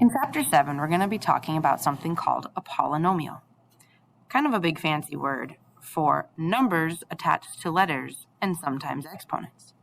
In Chapter 7, we're going to be talking about something called a polynomial. Kind of a big fancy word for numbers attached to letters and sometimes exponents.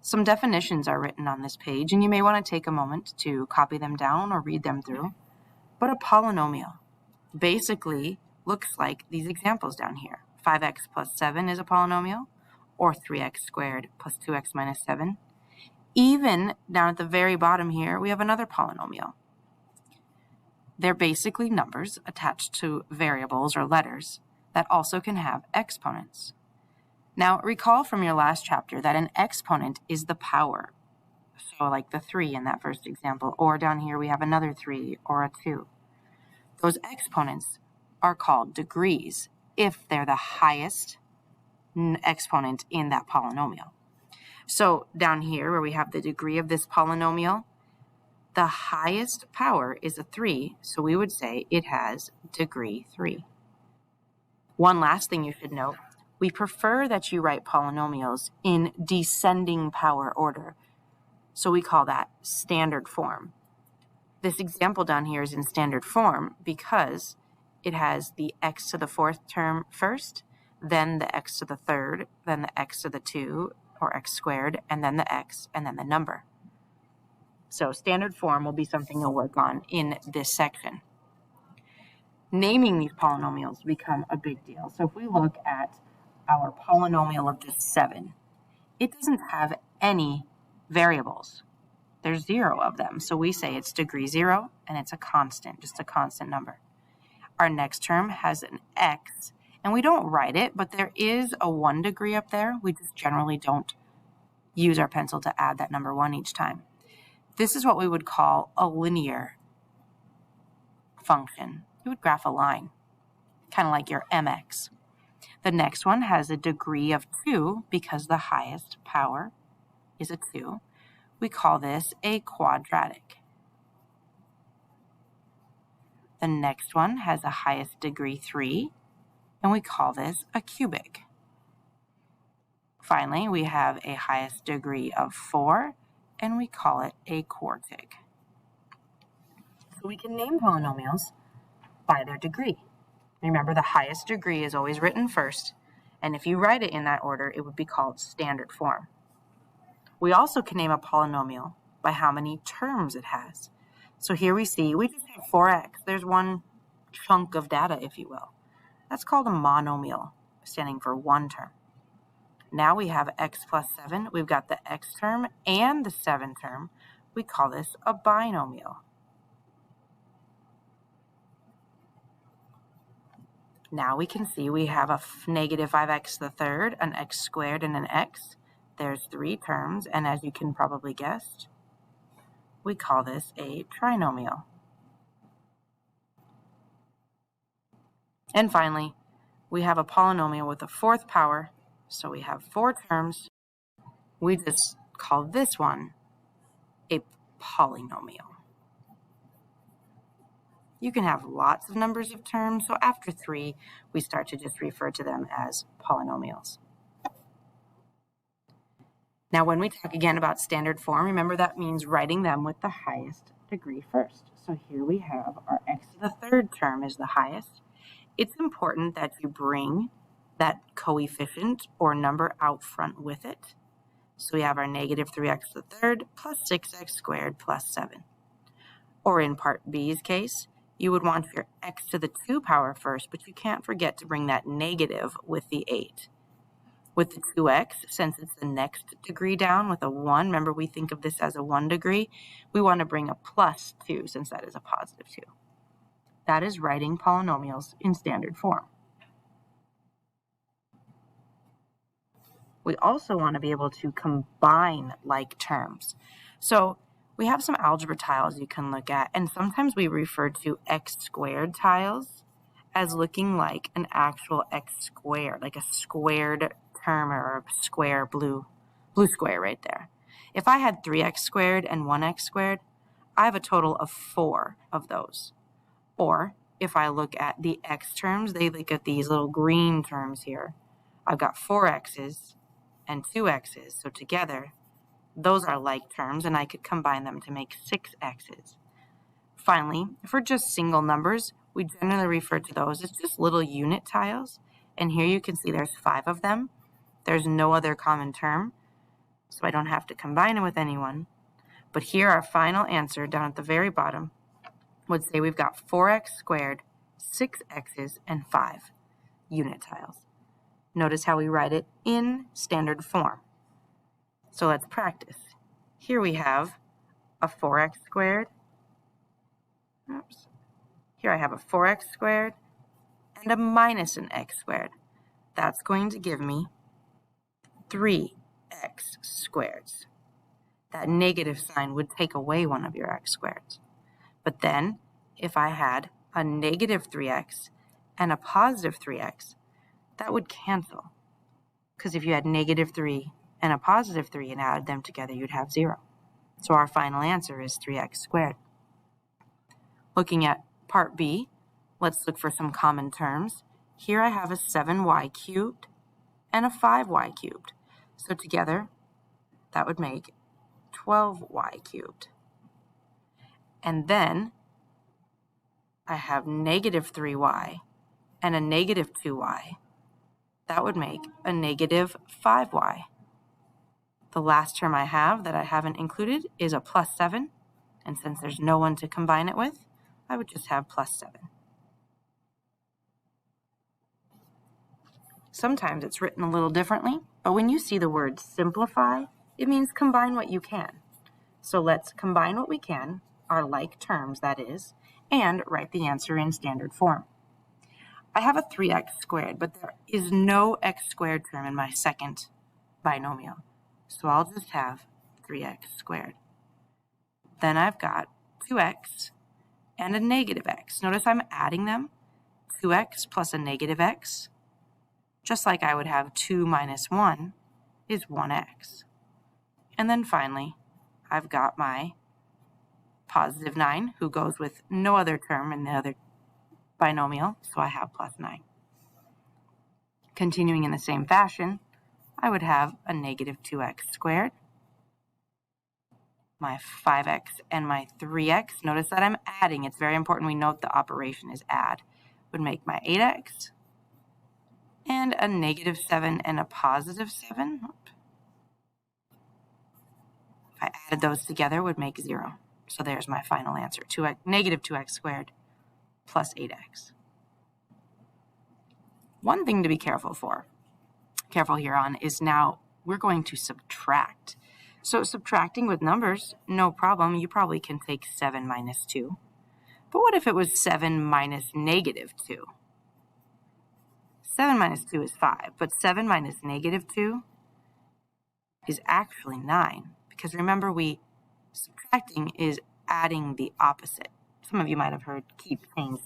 Some definitions are written on this page, and you may want to take a moment to copy them down or read them through. But a polynomial basically looks like these examples down here. 5x plus 7 is a polynomial, or 3x squared plus 2x minus 7. Even down at the very bottom here, we have another polynomial. They're basically numbers attached to variables or letters that also can have exponents. Now, recall from your last chapter that an exponent is the power. So like the 3 in that first example, or down here we have another 3 or a 2. Those exponents are called degrees if they're the highest exponent in that polynomial. So down here where we have the degree of this polynomial, the highest power is a 3, so we would say it has degree 3. One last thing you should note, we prefer that you write polynomials in descending power order, so we call that standard form. This example down here is in standard form because it has the x to the 4th term first, then the x to the 3rd, then the x to the 2, or x squared, and then the x, and then the number. So standard form will be something you'll work on in this section. Naming these polynomials become a big deal. So if we look at our polynomial of this 7, it doesn't have any variables. There's 0 of them. So we say it's degree 0, and it's a constant, just a constant number. Our next term has an x, and we don't write it, but there is a 1 degree up there. We just generally don't use our pencil to add that number 1 each time. This is what we would call a linear function. You would graph a line, kind of like your mx. The next one has a degree of 2 because the highest power is a 2. We call this a quadratic. The next one has a highest degree 3, and we call this a cubic. Finally, we have a highest degree of 4, and we call it a quartic. So we can name polynomials by their degree. Remember, the highest degree is always written first, and if you write it in that order, it would be called standard form. We also can name a polynomial by how many terms it has. So here we see we just have 4x. There's one chunk of data, if you will. That's called a monomial, standing for one term. Now we have x plus 7. We've got the x term and the 7 term. We call this a binomial. Now we can see we have a negative 5x to the 3rd, an x squared, and an x. There's 3 terms, and as you can probably guess, we call this a trinomial. And finally, we have a polynomial with a 4th power. So we have 4 terms. We just call this one a polynomial. You can have lots of numbers of terms, so after 3, we start to just refer to them as polynomials. Now, when we talk again about standard form, remember that means writing them with the highest degree first. So here we have our x to the 3rd term is the highest. It's important that you bring that coefficient or number out front with it. So we have our negative 3x to the 3rd plus 6x squared plus 7. Or in part B's case, you would want your x to the 2 power first, but you can't forget to bring that negative with the 8. With the 2x, since it's the next degree down with a 1, remember we think of this as a 1 degree, we want to bring a plus 2 since that is a positive 2. That is writing polynomials in standard form. We also want to be able to combine like terms. So we have some algebra tiles you can look at, and sometimes we refer to x squared tiles as looking like an actual x squared, like a squared term or a square blue square right there. If I had 3x squared and 1x squared, I have a total of 4 of those. Or if I look at the x terms, they look at these little green terms here. I've got 4 x's and 2 x's, so together those are like terms, and I could combine them to make 6 x's. Finally, for just single numbers, we generally refer to those as just little unit tiles. And here you can see there's 5 of them. There's no other common term, so I don't have to combine it with anyone. But here our final answer down at the very bottom would say we've got 4x squared, 6 x's, and 5 unit tiles. Notice how we write it in standard form. So let's practice. Here we have a 4x squared. Oops. Here I have a 4x squared and a minus an x squared. That's going to give me 3x squareds. That negative sign would take away one of your x squareds. But then, if I had a negative 3x and a positive 3x, that would cancel. Because if you had negative 3 and a positive 3 and added them together, you'd have 0. So our final answer is 3x squared. Looking at part B, let's look for some common terms. Here I have a 7y cubed and a 5y cubed. So together, that would make 12y cubed. And then I have negative 3y and a negative 2y. That would make a negative 5y. The last term I have that I haven't included is a plus 7. And since there's no one to combine it with, I would just have plus 7. Sometimes it's written a little differently, but when you see the word simplify, it means combine what you can. So let's combine what we can, our like terms that is, and write the answer in standard form. I have a 3x squared, but there is no x squared term in my second binomial. So I'll just have 3x squared. Then I've got 2x and a negative x. Notice I'm adding them. 2x plus a negative x, just like I would have 2 minus 1 is 1x. And then finally, I've got my positive 9, who goes with no other term in the other binomial, so I have plus 9. Continuing in the same fashion, I would have a negative 2x squared, my 5x and my 3x. Notice that I'm adding. It's very important we note the operation is add. Would make my 8x, and a negative 7 and a positive 7. If I added those together, would make 0. So there's my final answer, negative 2x squared plus 8x. One thing to be careful here on is now we're going to subtract. So subtracting with numbers, no problem. You probably can take 7 minus 2. But what if it was 7 minus negative 2? 7 minus 2 is 5, but 7 minus negative 2 is actually 9. Because remember, subtracting is adding the opposite. Some of you might have heard keep, change.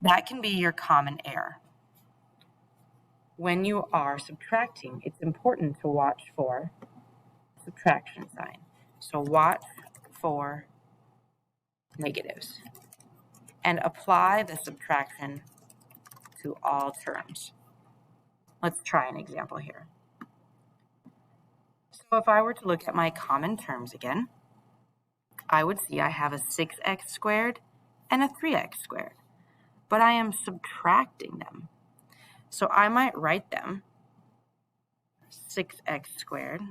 That can be your common error. When you are subtracting, it's important to watch for subtraction sign. So watch for negatives and apply the subtraction to all terms. Let's try an example here. So if I were to look at my common terms again, I would see I have a 6x squared and a 3x squared, but I am subtracting them. So I might write them 6x squared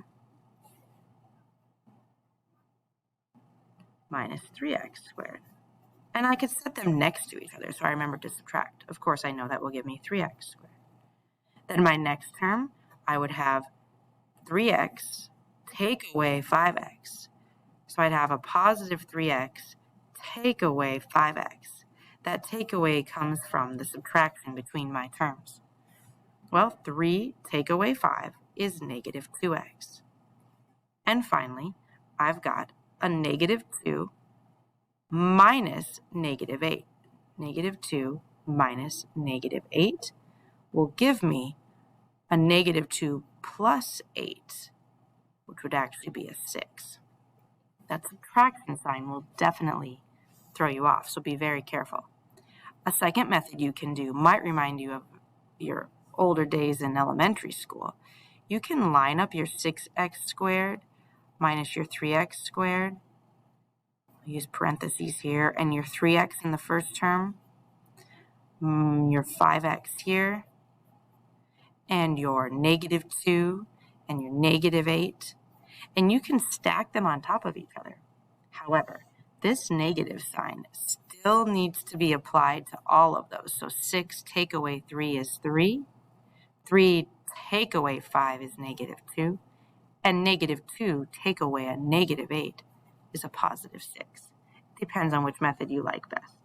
minus 3x squared. And I could set them next to each other so I remember to subtract. Of course, I know that will give me 3x squared. Then my next term, I would have 3x take away 5x. So I'd have a positive 3x take away 5x. That takeaway comes from the subtraction between my terms. Well, 3 take away 5 is negative 2x. And finally, I've got a negative 2 minus negative 8. Negative 2 minus negative 8 will give me a negative 2 plus 8, which would actually be a 6. That subtraction sign will definitely throw you off, so be very careful. A second method you can do might remind you of your older days in elementary school. You can line up your 6x squared minus your 3x squared use parentheses here, and your 3x in the first term, your 5x here, and your -2 and your -8, and you can stack them on top of each other. However, this negative sign still needs to be applied to all of those. So 6 take away 3 is 3, 3 take away 5 is -2, and -2 take away a -8 is a +6. Depends on which method you like best.